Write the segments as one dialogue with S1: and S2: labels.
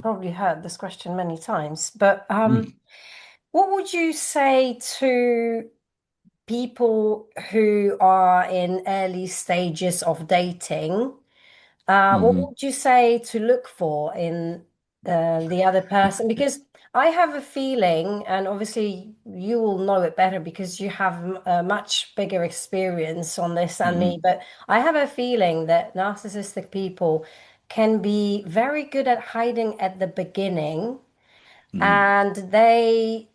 S1: probably heard this question many times, but
S2: Mm,
S1: what would you say to people who are in early stages of dating? What
S2: mhm,
S1: would you say to look for in the other person? Because I have a feeling, and obviously you will know it better because you have a much bigger experience on this than me,
S2: mhm,
S1: but I have a feeling that narcissistic people can be very good at hiding at the beginning
S2: mm,
S1: and they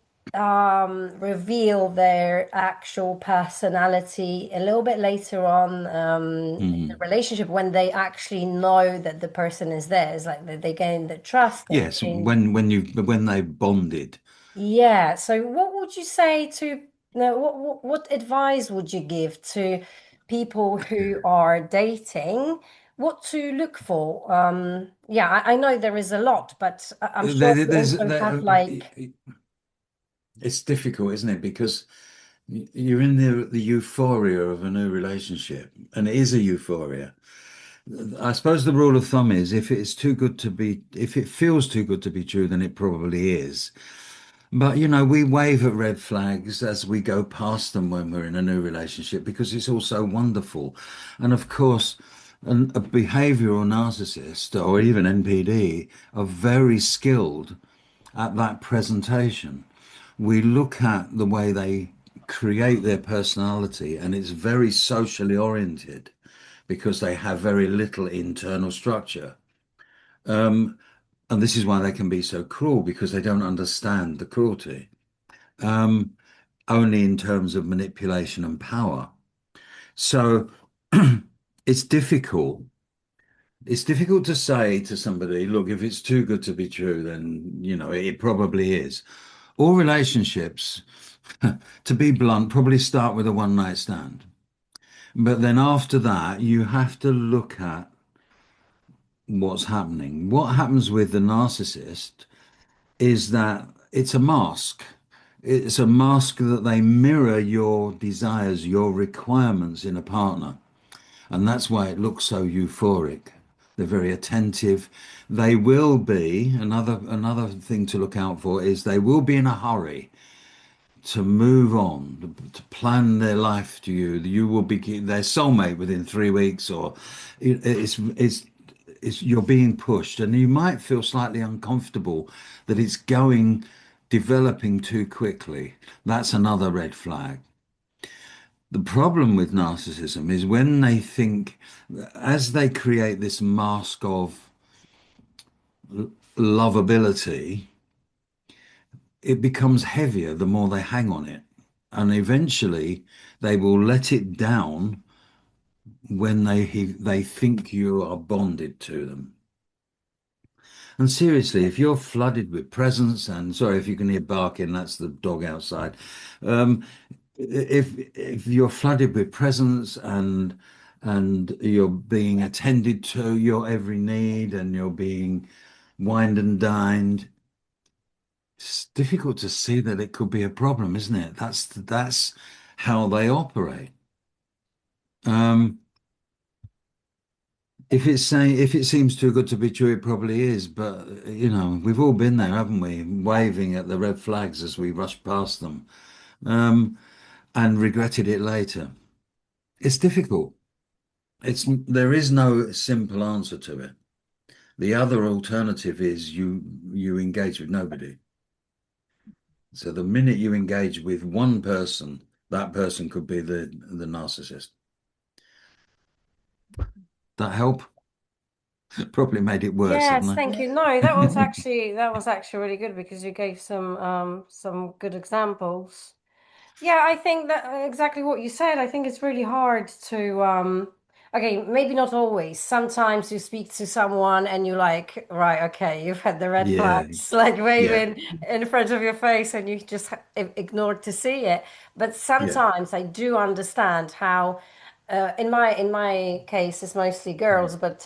S1: reveal their actual personality a little bit later on in the
S2: mhm.
S1: relationship when they actually know that the person is theirs, like they gain the trust, they
S2: Yes,
S1: gain.
S2: when they bonded.
S1: Yeah. So, what would you say to, what advice would you give to people who are dating? What to look for? Yeah, I know there is a lot, but I'm sure you also have like.
S2: It's difficult, isn't it? Because you're in the euphoria of a new relationship, and it is a euphoria. I suppose the rule of thumb is if it feels too good to be true, then it probably is. But we wave at red flags as we go past them when we're in a new relationship because it's all so wonderful. And of course, a behavioral narcissist or even NPD are very skilled at that presentation. We look at the way they create their personality, and it's very socially oriented because they have very little internal structure. Um, and this is why they can be so cruel because they don't understand the cruelty, um, only in terms of manipulation and power. So it's difficult. It's difficult to say to somebody, look, if it's too good to be true, then, it probably is. All relationships, to be blunt, probably start with a one night stand. But then after that, you have to look at what's happening. What happens with the narcissist is that it's a mask. It's a mask that they mirror your desires, your requirements in a partner. And that's why it looks so euphoric. They're very attentive. They will be, another thing to look out for is they will be in a hurry to move on, to plan their life to you. You will be their soulmate within 3 weeks, or it's you're being pushed, and you might feel slightly uncomfortable that it's developing too quickly. That's another red flag. The problem with narcissism is when they think, as they create this mask of lovability, it becomes heavier the more they hang on it. And eventually they will let it down when they think you are bonded to them. And seriously, if you're flooded with presents, and sorry if you can hear barking, that's the dog outside. Um, if you're flooded with presents and you're being attended to your every need and you're being wined and dined, it's difficult to see that it could be a problem, isn't it? That's how they operate. Um, if it seems too good to be true, it probably is. But we've all been there, haven't we? Waving at the red flags as we rush past them, um, and regretted it later. It's difficult. There is no simple answer to it. The other alternative is you engage with nobody. So the minute you engage with one person, that person could be the narcissist. That help? Probably made it worse,
S1: Yes,
S2: haven't
S1: thank you. No, that was
S2: I?
S1: actually that was actually really good because you gave some good examples. Yeah, I think that exactly what you said. I think it's really hard to okay, maybe not always. Sometimes you speak to someone and you're like, right, okay, you've had the red
S2: Yeah,
S1: flags like
S2: yeah,
S1: waving in front of your face and you just ignored to see it. But
S2: yeah.
S1: sometimes I do understand how in my case it's mostly girls, but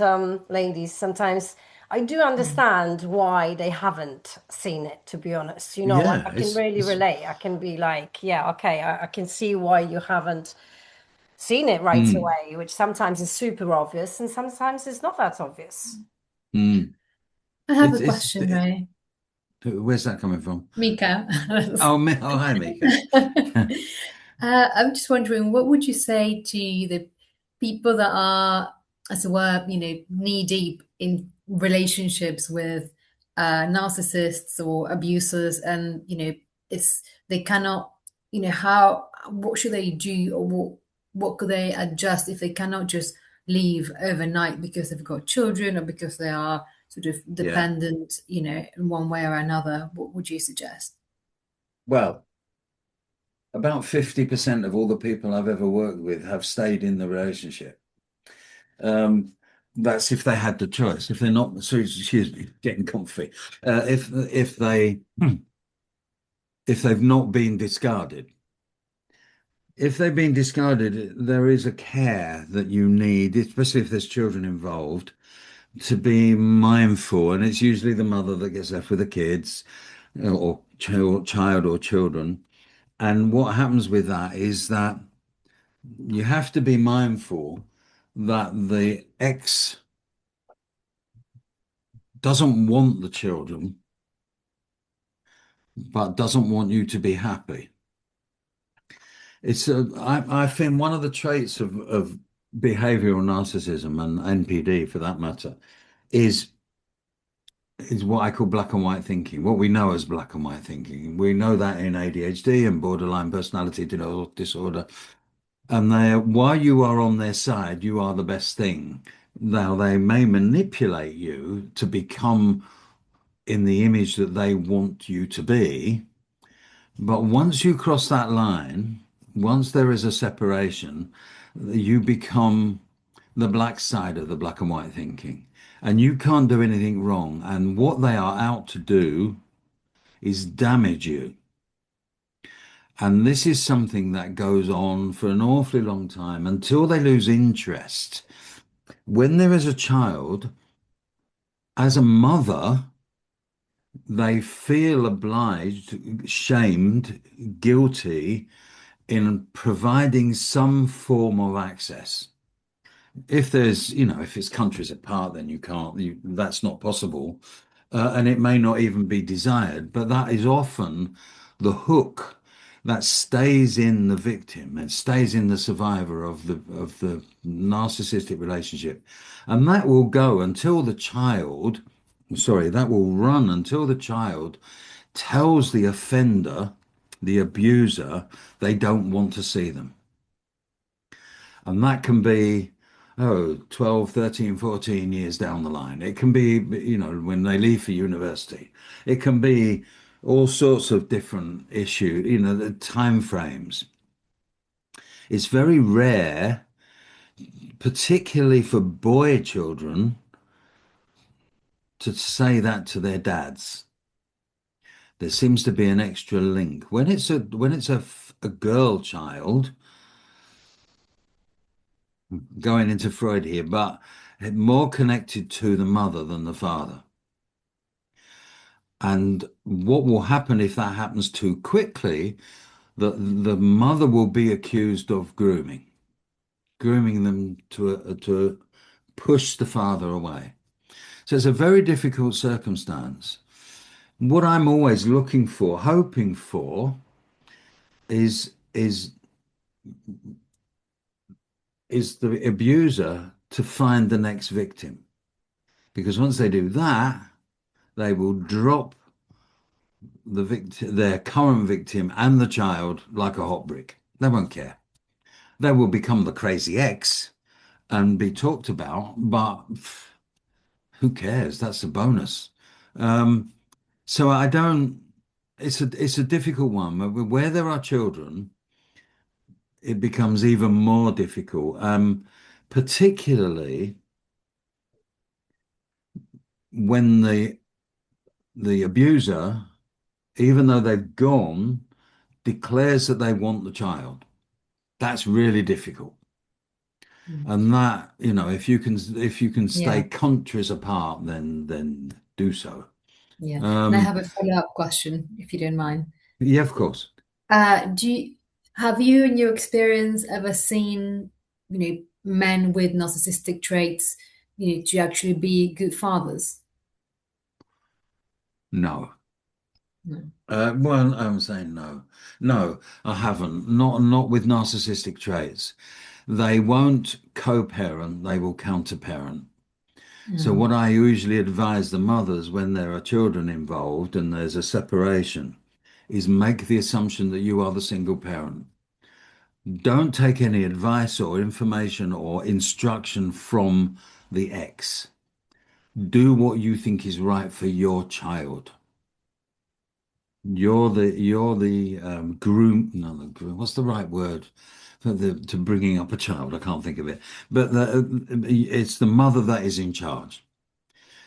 S1: ladies, sometimes I do understand why they haven't seen it, to be honest. I
S2: Yeah,
S1: can really relate. I can be like, yeah, okay, I can see why you haven't seen it right
S2: mm,
S1: away, which sometimes is super obvious and sometimes it's not that obvious.
S2: mm.
S3: I have a
S2: It's
S3: question, Ray.
S2: where's that coming from?
S3: Mika.
S2: Oh, hi, Mika.
S3: I'm just wondering, what would you say to the people that are, as it were, knee deep in relationships with narcissists or abusers, and it's they cannot, what should they do, or what could they adjust if they cannot just leave overnight because they've got children or because they are sort of
S2: Yeah.
S3: dependent, in one way or another? What would you suggest?
S2: Well, about 50% of all the people I've ever worked with have stayed in the relationship. Um, that's if they had the choice. If they're not, so excuse me, getting comfy. If they've not been discarded. If they've been discarded, there is a care that you need, especially if there's children involved, to be mindful. And it's usually the mother that gets left with the kids, or child or children. And what happens with that is that you have to be mindful that the ex doesn't want the children, but doesn't want you to be happy. I think one of the traits of behavioral narcissism and NPD for that matter is is what I call black and white thinking, what we know as black and white thinking. We know that in ADHD and borderline personality disorder. And while you are on their side, you are the best thing. Now, they may manipulate you to become in the image that they want you to be, but once you cross that line, once there is a separation, you become the black side of the black and white thinking. And you can't do anything wrong. And what they are out to do is damage you. And this is something that goes on for an awfully long time until they lose interest. When there is a child, as a mother, they feel obliged, shamed, guilty in providing some form of access. If there's, if it's countries apart, then that's not possible. And it may not even be desired, but that is often the hook that stays in the victim and stays in the survivor of the narcissistic relationship. And that will go until the child, sorry, that will run until the child tells the offender, the abuser, they don't want to see them. And that can be, 12, 13, 14 years down the line. It can be, when they leave for university. It can be all sorts of different issues, the time frames. It's very rare, particularly for boy children, to say that to their dads. There seems to be an extra link. When it's a girl child, going into Freud here, but more connected to the mother than the father. And what will happen if that happens too quickly, the mother will be accused of grooming them to push the father away. So it's a very difficult circumstance. What I'm always looking for, hoping for, is the abuser to find the next victim. Because once they do that, they will drop their current victim and the child like a hot brick. They won't care. They will become the crazy ex and be talked about, but who cares? That's a bonus. Um, so I don't. It's a difficult one. Where there are children, it becomes even more difficult. Particularly when the abuser, even though they've gone, declares that they want the child. That's really difficult.
S3: Mm.
S2: And that, if you can stay
S3: Yeah,
S2: countries apart, then do so.
S3: yeah. And I
S2: Um,
S3: have a follow-up question, if you don't mind.
S2: yeah, of course.
S3: Have you, in your experience, ever seen, men with narcissistic traits, to actually be good fathers?
S2: No.
S3: No.
S2: Well, I'm saying no. No, I haven't. Not with narcissistic traits. They won't co-parent, they will counter-parent. So what
S3: Mm.
S2: I usually advise the mothers when there are children involved and there's a separation is make the assumption that you are the single parent. Don't take any advice or information or instruction from the ex. Do what you think is right for your child. You're the groom. No, the groom. What's the right word for the to bringing up a child? I can't think of it. But it's the mother that is in charge.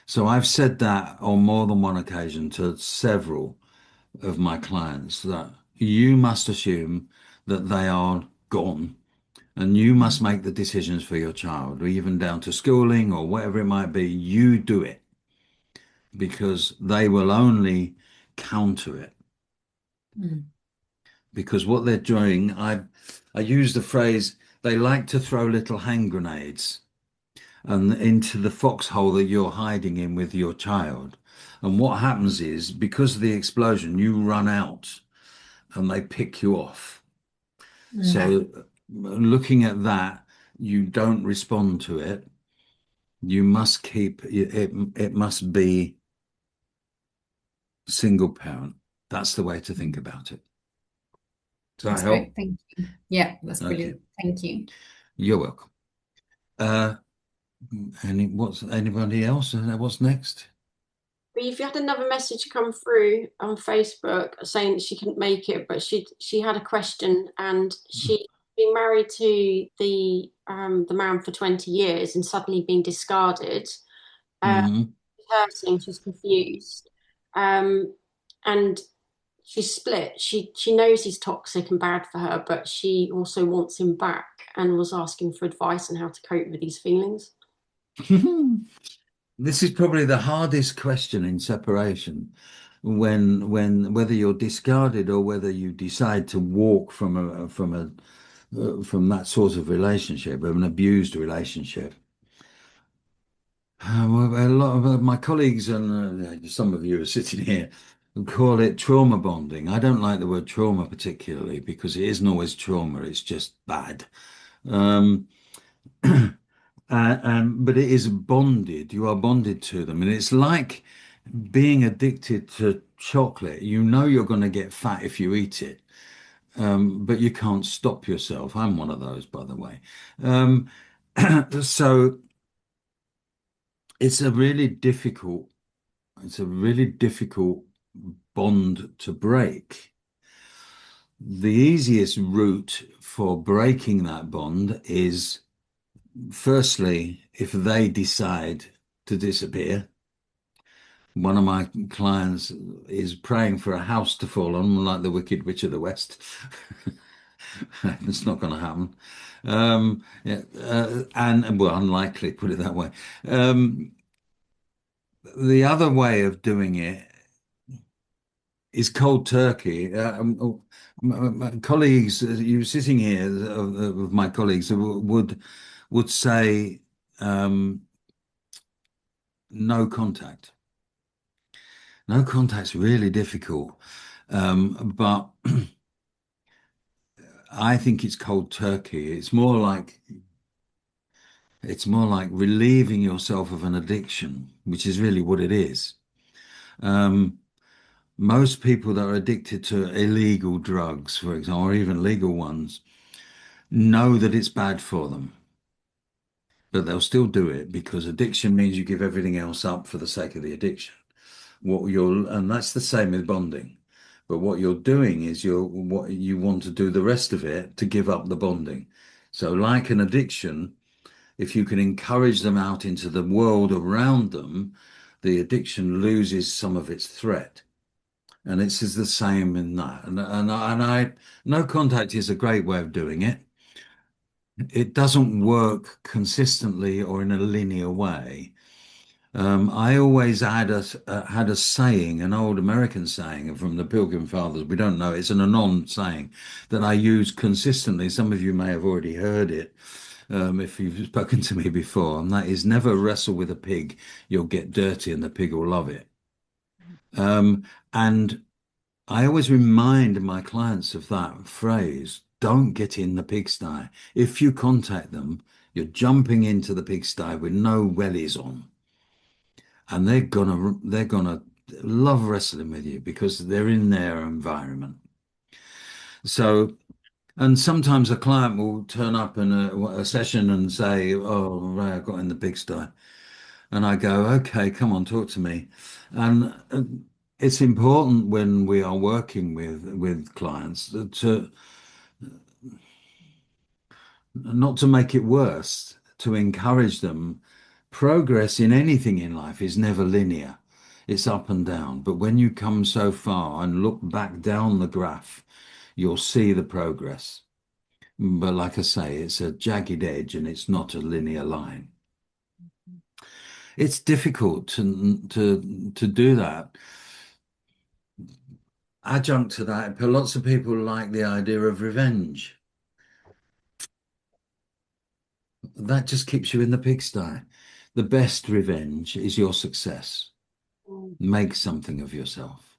S2: So I've said that on more than one occasion to several of my clients that you must assume that they are gone and you must
S3: Mm.
S2: make the decisions for your child, or even down to schooling or whatever it might be. You do it because they will only counter it.
S3: Mm.
S2: Because what they're doing, I use the phrase, they like to throw little hand grenades and into the foxhole that you're hiding in with your child. And what happens is, because of the explosion, you run out and they pick you off.
S3: Mm.
S2: So, looking at that, you don't respond to it. You must keep it, it must be single parent. That's the way to think about it. Does that
S3: That's
S2: help?
S3: great. Thank you. Yeah, that's
S2: Okay.
S3: brilliant. Thank you.
S2: You're welcome. Uh, anybody else? What's next?
S4: We've had another message come through on Facebook saying that she couldn't make it, but she had a question, and she'd been married to the man for 20 years and suddenly been discarded. Uh,
S2: Hmm.
S4: her saying she's confused, um, and she's split. She knows he's toxic and bad for her, but she also wants him back and was asking for advice on how to cope with these feelings.
S2: This is probably the hardest question in separation, when whether you're discarded or whether you decide to walk from that sort of relationship, of an abused relationship. Well, a lot of my colleagues and some of you are sitting here call it trauma bonding. I don't like the word trauma particularly because it isn't always trauma, it's just bad. Um, but it is bonded. You are bonded to them, and it's like being addicted to chocolate. You know you're going to get fat if you eat it, but you can't stop yourself. I'm one of those, by the way. Um, so it's a really difficult, it's a really difficult bond to break. The easiest route for breaking that bond is, firstly, if they decide to disappear. One of my clients is praying for a house to fall on, like the Wicked Witch of the West. It's not going to happen. Yeah, and well, unlikely, put it that way. Um, the other way of doing it is cold turkey. My colleagues, you sitting here, of my colleagues would say no contact. No contact's really difficult, but I think it's cold turkey. It's more like relieving yourself of an addiction, which is really what it is. Um, Most people that are addicted to illegal drugs, for example, or even legal ones, know that it's bad for them, but they'll still do it because addiction means you give everything else up for the sake of the addiction. And that's the same with bonding. But what you're doing is what you want to do the rest of it to give up the bonding. So, like an addiction, if you can encourage them out into the world around them, the addiction loses some of its threat. And it's is the same in that. No contact is a great way of doing it. It doesn't work consistently or in a linear way. I always had a saying, an old American saying from the Pilgrim Fathers. We don't know, it's an anon saying that I use consistently. Some of you may have already heard it if you've spoken to me before, and that is never wrestle with a pig. You'll get dirty and the pig will love it. And I always remind my clients of that phrase, don't get in the pigsty. If you contact them, you're jumping into the pigsty with no wellies on. And they're gonna love wrestling with you because they're in their environment. So, and sometimes a client will turn up in a session and say, "Oh, Ray, I got in the pigsty," and I go, "Okay, come on, talk to me." And it's important when we are working with clients to not to make it worse, to encourage them. Progress in anything in life is never linear. It's up and down. But when you come so far and look back down the graph, you'll see the progress. But like I say, it's a jagged edge and it's not a linear line. It's difficult to do that. Adjunct to that, but lots of people like the idea of revenge. That just keeps you in the pigsty. The best revenge is your success. Make something of yourself.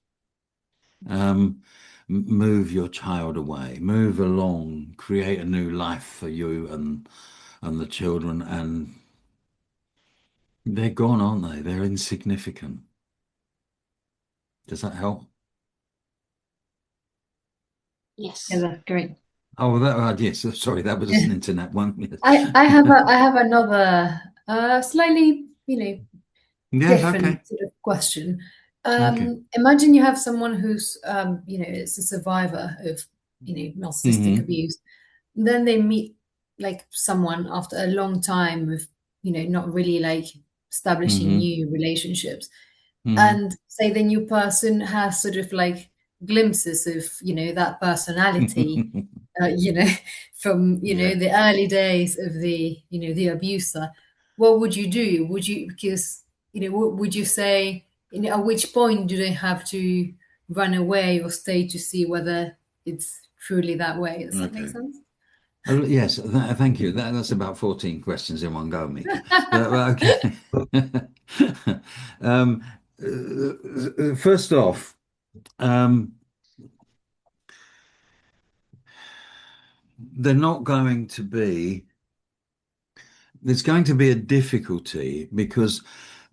S2: Move your child away, move along, create a new life for you and the children, and they're gone, aren't they? They're insignificant. Does that help?
S3: Yeah,
S4: Yes.
S3: that's great.
S2: Oh, that yes. Sorry, that was an internet one.
S3: I have another slightly,
S2: Yes. Okay.
S3: different sort of question.
S2: Okay.
S3: Imagine you have someone who's, it's a survivor of, narcissistic
S2: Hmm.
S3: abuse. Then they meet like someone after a long time of, not really like establishing
S2: Hmm.
S3: new relationships.
S2: Hmm.
S3: And say the new person has sort of like glimpses of, that personality, you know, from,
S2: Yeah.
S3: the early days of the abuser. What would you do? Would you, because, would you say, at which point do they have to run away or stay to see whether it's truly that way? Does that make
S2: Okay.
S3: sense?
S2: Yes, thank you. That's about 14 questions in one go, Mika. But okay. Um, First off, um, they're not going to be, there's going to be a difficulty because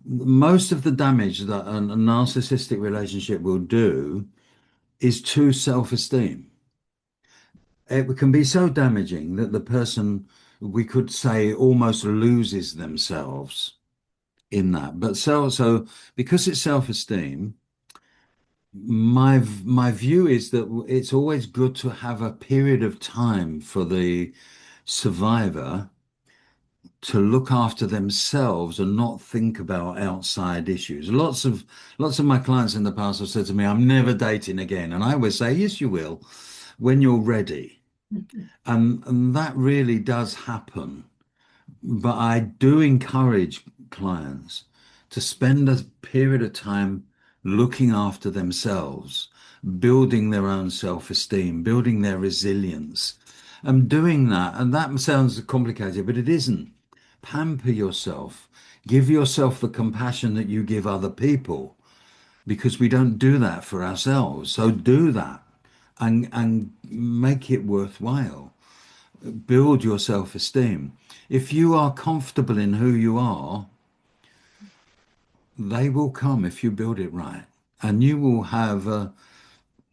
S2: most of the damage that a narcissistic relationship will do is to self-esteem. It can be so damaging that the person, we could say, almost loses themselves in that. But so because it's self-esteem, my view is that it's always good to have a period of time for the survivor to look after themselves and not think about outside issues. Lots of my clients in the past have said to me, "I'm never dating again." And I always say, "Yes, you will, when you're ready." And that really does happen. But I do encourage clients to spend a period of time looking after themselves, building their own self-esteem, building their resilience, and doing that. And that sounds complicated, but it isn't. Pamper yourself. Give yourself the compassion that you give other people because we don't do that for ourselves. So do that and make it worthwhile. Build your self-esteem. If you are comfortable in who you are, they will come if you build it right. And you will have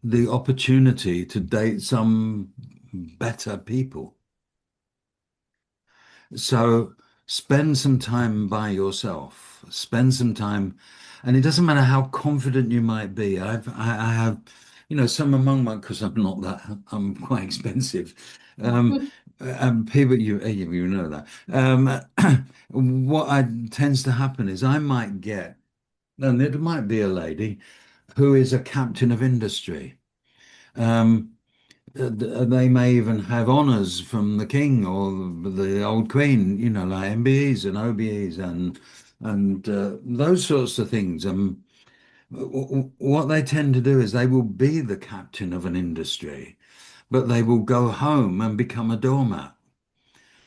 S2: the opportunity to date some better people. So spend some time by yourself. Spend some time, and it doesn't matter how confident you might be. I have, some among my because I'm not that I'm quite expensive. People you know that. What I tends to happen is I might get, and it might be a lady who is a captain of industry. Um, they may even have honours from the king or the old queen, like MBEs and OBEs and those sorts of things. What they tend to do is they will be the captain of an industry, but they will go home and become a doormat.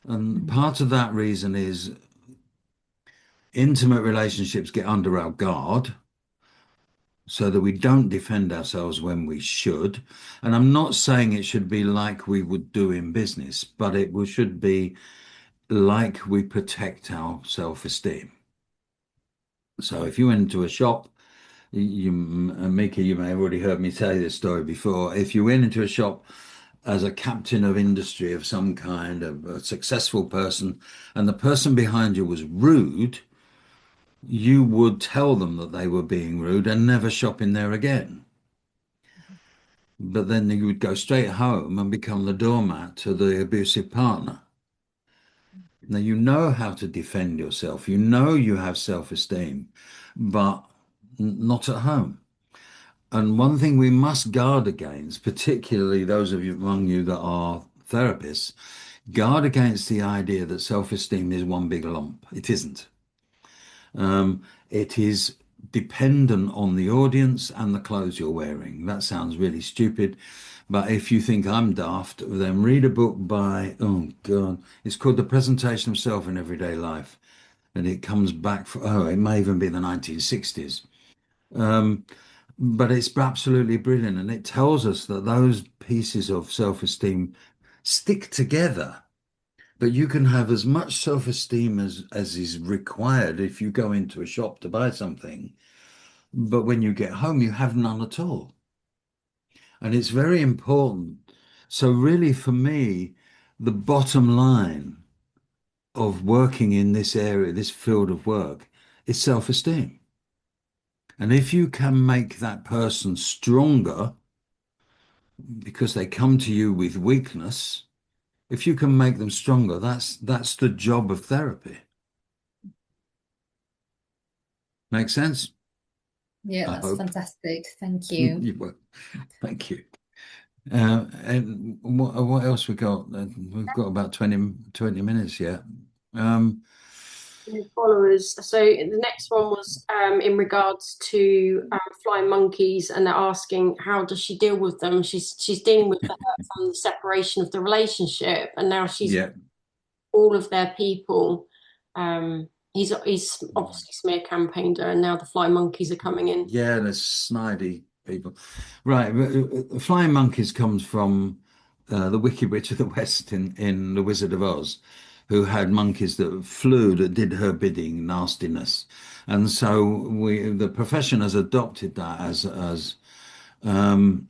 S2: And part of that reason is intimate relationships get under our guard. so that we don't defend ourselves when we should. And I'm not saying it should be like we would do in business, but should be like we protect our self-esteem. So if you went into a shop, Mika, you may have already heard me tell you this story before. If you went into a shop as a captain of industry of some kind, a successful person, and the person behind you was rude, you would tell them that they were being rude and never shop in there again. But then you would go straight home and become the doormat to the abusive partner. Now, you know how to defend yourself. You know you have self-esteem, but not at home. And one thing we must guard against, particularly those of you among you that are therapists, guard against the idea that self-esteem is one big lump. It isn't. It is dependent on the audience and the clothes you're wearing. That sounds really stupid, but if you think I'm daft, then read a book by, oh God, it's called The Presentation of Self in Everyday Life. And it comes back, it may even be the 1960s. But it's absolutely brilliant. And it tells us that those pieces of self-esteem stick together. But you can have as much self-esteem as is required if you go into a shop to buy something. But when you get home, you have none at all. And it's very important. So really, for me, the bottom line of working in this area, this field of work, is self-esteem. And if you can make that person stronger because they come to you with weakness, if you can make them stronger, that's the job of therapy. Make sense?
S3: Yeah,
S2: I
S3: that's
S2: hope.
S3: fantastic. Thank you.
S2: You will. Thank you. And what else we got? We've got about 20 minutes yet.
S4: Followers. So the next one was in regards to flying monkeys, and they're asking how does she deal with them? She's dealing with the hurt from the separation of the relationship, and now she's
S2: Yeah.
S4: all of their people. He's obviously smear campaigned her, and now the flying monkeys are coming in.
S2: Yeah, there's snidey people. Right. Flying monkeys comes from the Wicked Witch of the West in The Wizard of Oz, who had monkeys that flew, that did her bidding, nastiness. And so the profession has adopted that as um,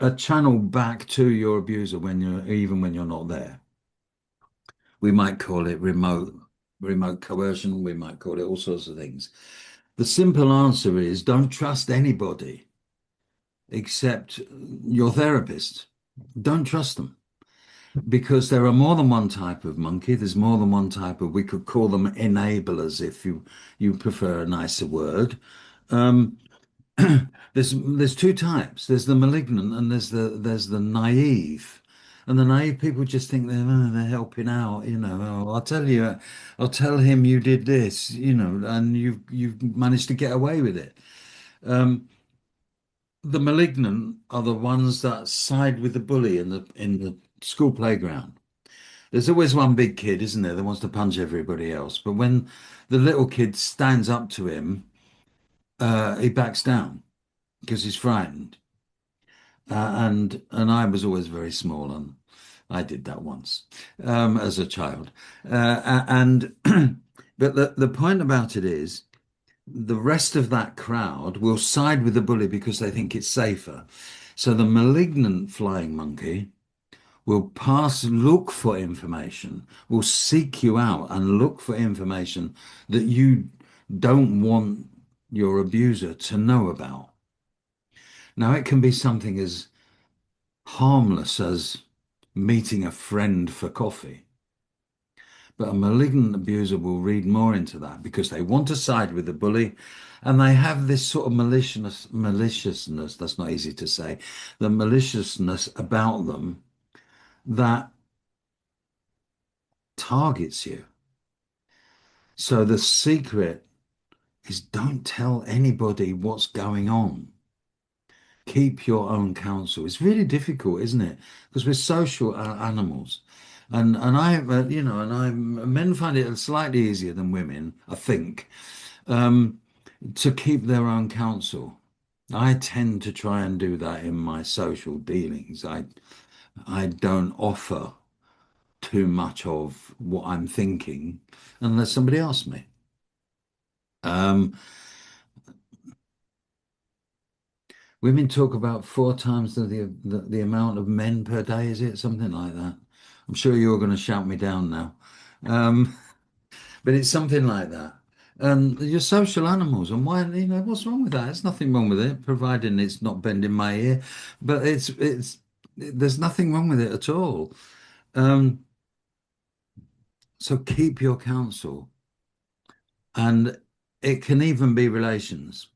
S2: a channel back to your abuser even when you're not there. We might call it remote coercion. We might call it all sorts of things. The simple answer is don't trust anybody except your therapist. Don't trust them because there are more than one type of monkey. There's more than one type of, we could call them enablers if you prefer a nicer word. Um, there's two types. There's the malignant and there's the naive. And the naive people just think they're helping out, Oh, I'll tell him you did this, and you've managed to get away with it. The malignant are the ones that side with the bully in the school playground. There's always one big kid, isn't there, that wants to punch everybody else. But when the little kid stands up to him, he backs down because he's frightened. And I was always very small, and I did that once as a child. And but the point about it is, the rest of that crowd will side with the bully because they think it's safer. So the malignant flying monkey will look for information, will seek you out and look for information that you don't want your abuser to know about. Now, it can be something as harmless as meeting a friend for coffee. But a malignant abuser will read more into that because they want to side with the bully and they have this sort of maliciousness, that's not easy to say, the maliciousness about them that targets you. So the secret is don't tell anybody what's going on. Keep your own counsel. It's really difficult, isn't it? Because we're social animals. Men find it slightly easier than women, I think. to keep their own counsel. I tend to try and do that in my social dealings. I don't offer too much of what I'm thinking unless somebody asks me. Um, Women talk about four times the amount of men per day, is it? Something like that. I'm sure you're going to shout me down now. Um, but it's something like that. You're social animals, and why, what's wrong with that? There's nothing wrong with it, providing it's not bending my ear. But there's nothing wrong with it at all. Um, so keep your counsel, and it can even be relations.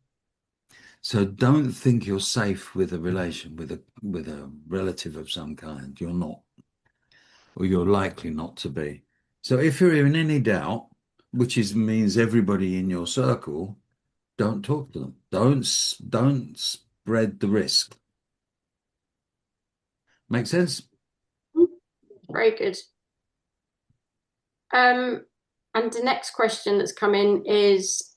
S2: So don't think you're safe with a relation with a relative of some kind. You're not, or you're likely not to be. So if you're in any doubt, means everybody in your circle, don't talk to them. Don't spread the risk. Make sense?
S4: Very good. And the next question that's come in is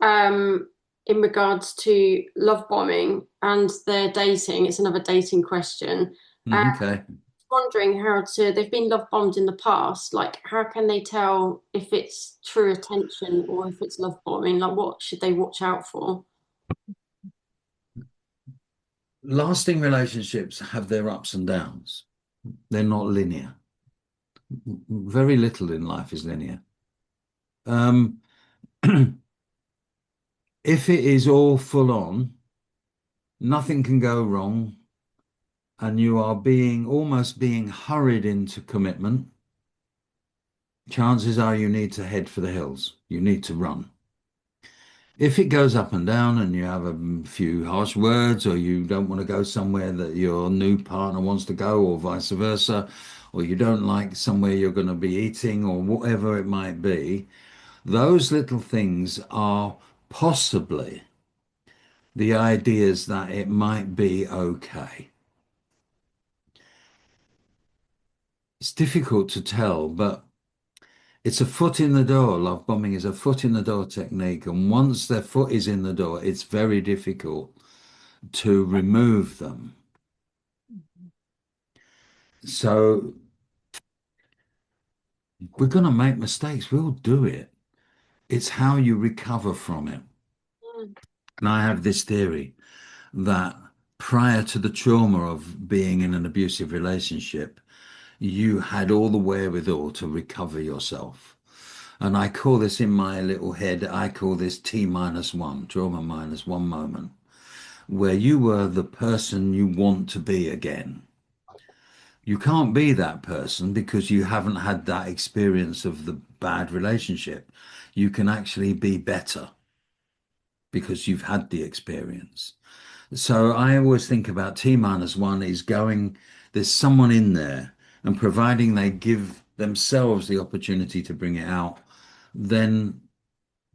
S4: in regards to love bombing and their dating. It's another dating question.
S2: Okay.
S4: Wondering how to, they've been love bombed in the past. Like, how can they tell if it's true attention or if it's love bombing? Like, what should they watch out for?
S2: Lasting relationships have their ups and downs. They're not linear. Very little in life is linear. Um, if it is all full on, nothing can go wrong, and you are almost being hurried into commitment, chances are you need to head for the hills. You need to run. If it goes up and down and you have a few harsh words, or you don't want to go somewhere that your new partner wants to go, or vice versa, or you don't like somewhere you're going to be eating, or whatever it might be, those little things are possibly the ideas that it might be okay. It's difficult to tell, but it's a foot in the door. Love bombing is a foot in the door technique. And once their foot is in the door, it's very difficult to remove them. So we're going to make mistakes. We'll do it. It's how you recover from it.
S4: Mm.
S2: And I have this theory that prior to the trauma of being in an abusive relationship, you had all the wherewithal to recover yourself. And I call this in my little head, I call this T minus one, trauma minus one moment, where you were the person you want to be again. You can't be that person because you haven't had that experience of the bad relationship. You can actually be better because you've had the experience. So I always think about T minus one is going, there's someone in there, and providing they give themselves the opportunity to bring it out, then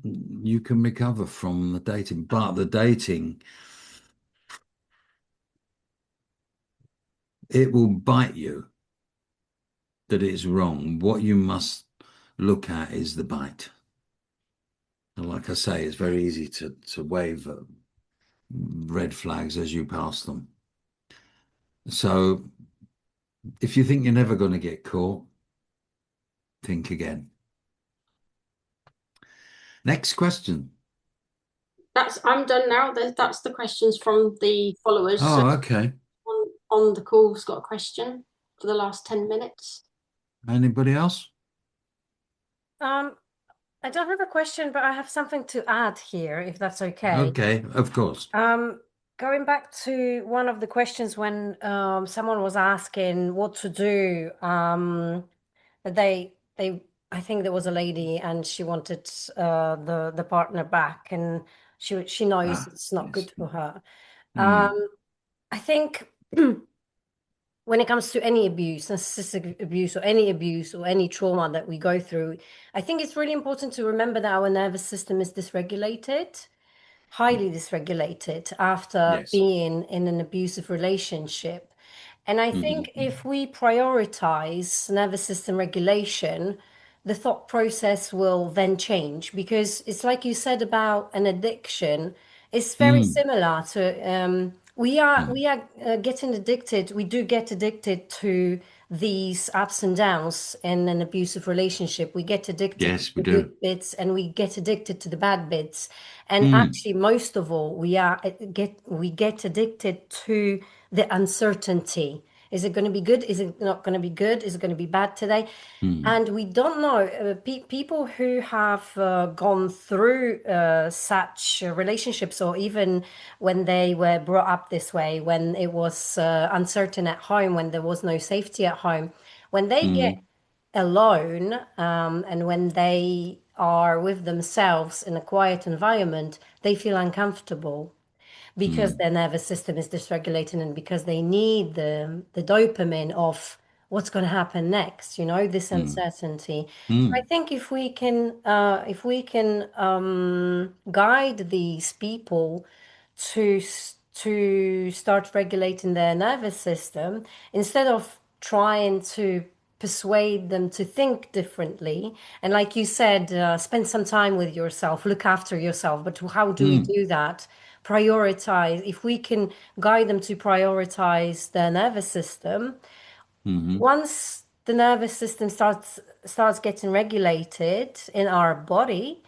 S2: you can recover from the dating. But the dating, it will bite you that it's wrong. What you must look at is the bite. And like I say, it's very easy to wave red flags as you pass them. So if you think you're never going to get caught, think again. Next question.
S4: I'm done now. That's the questions from the followers. So
S2: Oh, okay.
S4: on the call's got a question for the last 10 minutes.
S2: Anybody else?
S1: Um, I don't have a question, but I have something to add here, if that's okay.
S2: Okay, of course.
S1: Going back to one of the questions when someone was asking what to do, they I think there was a lady and she wanted the partner back, and she knows
S2: Ah,
S1: it's not
S2: yes.
S1: good for her.
S2: Mm,
S1: I think when it comes to any abuse, narcissistic abuse or any trauma that we go through, I think it's really important to remember that our nervous system is dysregulated, highly dysregulated after
S2: yes.
S1: being in an abusive relationship. And I think
S2: Mhm.
S1: if we prioritize nervous system regulation, the thought process will then change, because it's like you said about an addiction. It's very
S2: Mm,
S1: similar to
S2: mm.
S1: we are getting addicted. We do get addicted to these ups and downs in an abusive relationship. We get addicted to
S2: Yes, we
S1: the
S2: do.
S1: good bits and we get addicted to the bad bits. And
S2: Mm,
S1: actually, most of all, we get addicted to the uncertainty. Is it going to be good? Is it not going to be good? Is it going to be bad today?
S2: mm,
S1: And we don't know. People who have gone through such relationships, or even when they were brought up this way, when it was uncertain at home, when there was no safety at home, when they get
S2: mm,
S1: alone, and when they are with themselves in a quiet environment, they feel uncomfortable because
S2: mm,
S1: their nervous system is dysregulated and because they need the dopamine of what's going to happen next, this
S2: mm,
S1: uncertainty. So I
S2: mm,
S1: think if we can guide these people to start regulating their nervous system instead of trying to persuade them to think differently, and like you said, spend some time with yourself, look after yourself. But how do we
S2: mm,
S1: do that? Prioritize. If we can guide them to prioritize their nervous system,
S2: mm,
S1: once the nervous system starts getting regulated in our body,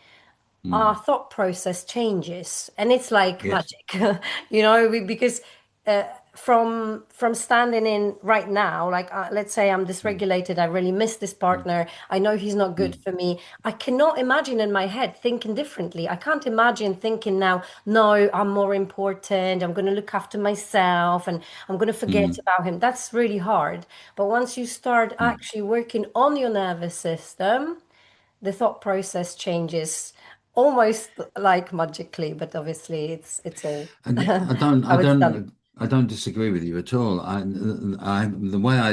S1: our
S2: mm.
S1: thought process changes, and it's like
S2: Yes.
S1: magic. Because uh, from standing in right now, like, let's say I'm
S2: Mm,
S1: dysregulated, I really miss this
S2: mm,
S1: partner, I know he's not good
S2: mm,
S1: for me. I cannot imagine in my head thinking differently. I can't imagine thinking now, no, I'm more important, I'm going to look after myself, and I'm going to forget
S2: mm,
S1: about him. That's really hard. But once you start
S2: mm.
S1: actually working on your nervous system, the thought process changes almost like magically, but obviously it's all
S2: And
S1: how it's done.
S2: I don't disagree with you at all. The way I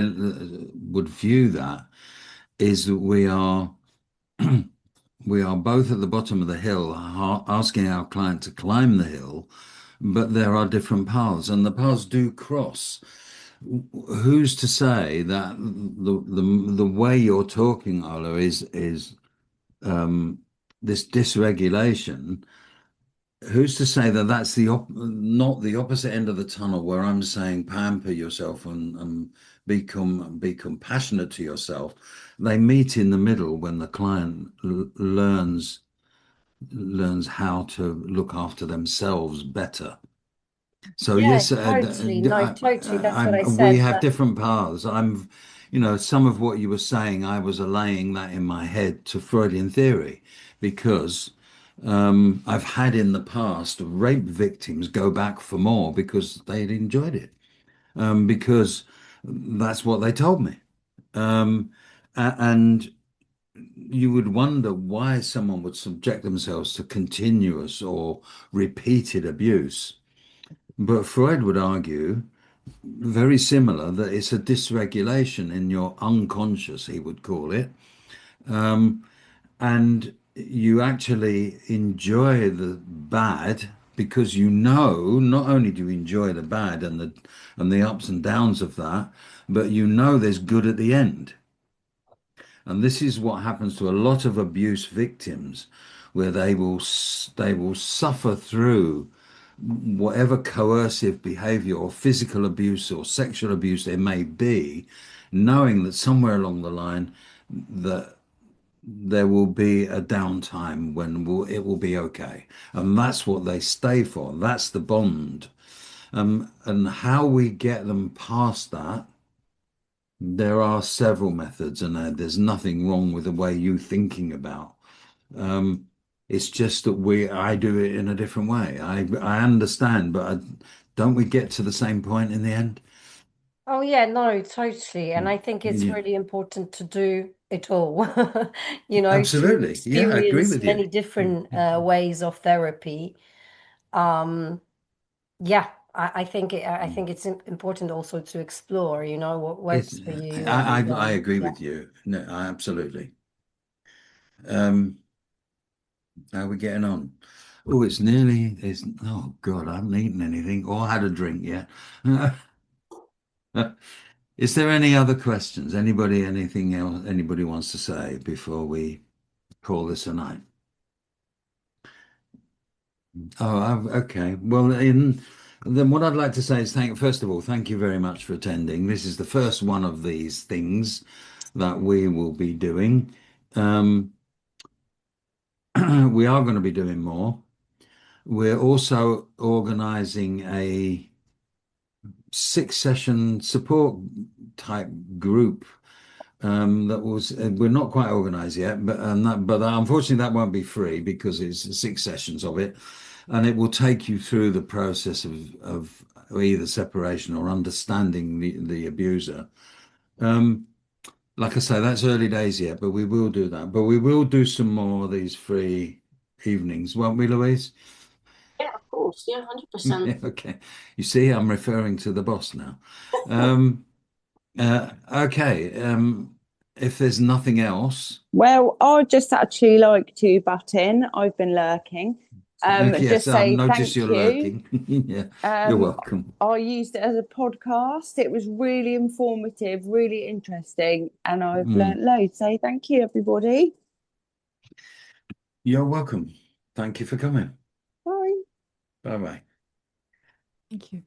S2: would view that is that we are both at the bottom of the hill, asking our client to climb the hill, but there are different paths, and the paths do cross. Who's to say that the way you're talking, Ola, is this dysregulation? Who's to say that that's not the opposite end of the tunnel where I'm saying pamper yourself and be compassionate to yourself? They meet in the middle when the client learns how to look after themselves better. So
S1: Yeah,
S2: yes,
S1: totally. No, totally. That's what I
S2: we
S1: said.
S2: have
S1: That
S2: different paths. Some of what you were saying, I was allaying that in my head to Freudian theory, because I've had in the past rape victims go back for more because they'd enjoyed it, because that's what they told me. And you would wonder why someone would subject themselves to continuous or repeated abuse. But Freud would argue very similar, that it's a dysregulation in your unconscious, he would call it. And you actually enjoy the bad because not only do you enjoy the bad and the ups and downs of that, but there's good at the end. And this is what happens to a lot of abuse victims, where they will suffer through whatever coercive behavior or physical abuse or sexual abuse there may be, knowing that somewhere along the line that there will be a downtime when it will be okay. And that's what they stay for. That's the bond. And how we get them past that, there are several methods, and there's nothing wrong with the way you thinking about. Um, it's just that I do it in a different way. I understand, but don't we get to the same point in the end?
S1: Oh yeah, no, totally. And
S2: Mm.
S1: I think it's
S2: Yeah,
S1: really important to do it all, to
S2: absolutely. Yeah, I agree
S1: experience
S2: with you.
S1: many different ways of therapy. Um, yeah, I think it's important also to explore, what
S2: It's
S1: works for you, and
S2: I agree
S1: yeah.
S2: with you. No, absolutely. Um, how are we getting on? Oh, oh God, I haven't eaten anything or had a drink yet. Is there any other questions? Anything else anybody wants to say before we call this a night? Oh, okay. Well, then what I'd like to say is first of all, thank you very much for attending. This is the first one of these things that we will be doing. Um, we are going to be doing more. We're also organizing a 6 session support type group that was we're not quite organized yet, but unfortunately that won't be free because it's 6 sessions of it, and it will take you through the process of either separation or understanding the abuser. Um, like I say, that's early days yet, but we will do that. But we will do some more of these free evenings, won't we, Louise?
S4: Yeah, of course. Yeah, 100%.
S2: Okay. You see, I'm referring to the boss now. Um, okay. If there's nothing else,
S5: Well, I'd just actually like to butt in. I've been lurking.
S2: yes,
S5: Just
S2: I've
S5: say
S2: noticed
S5: thank
S2: you're
S5: you.
S2: lurking. Yeah, you're
S5: Um,
S2: welcome.
S5: I used it as a podcast. It was really informative, really interesting, and I've
S2: Mm,
S5: learnt loads. So thank you, everybody.
S2: you're welcome. Thank you for coming.
S5: Bye.
S2: Bye bye.
S1: Thank you.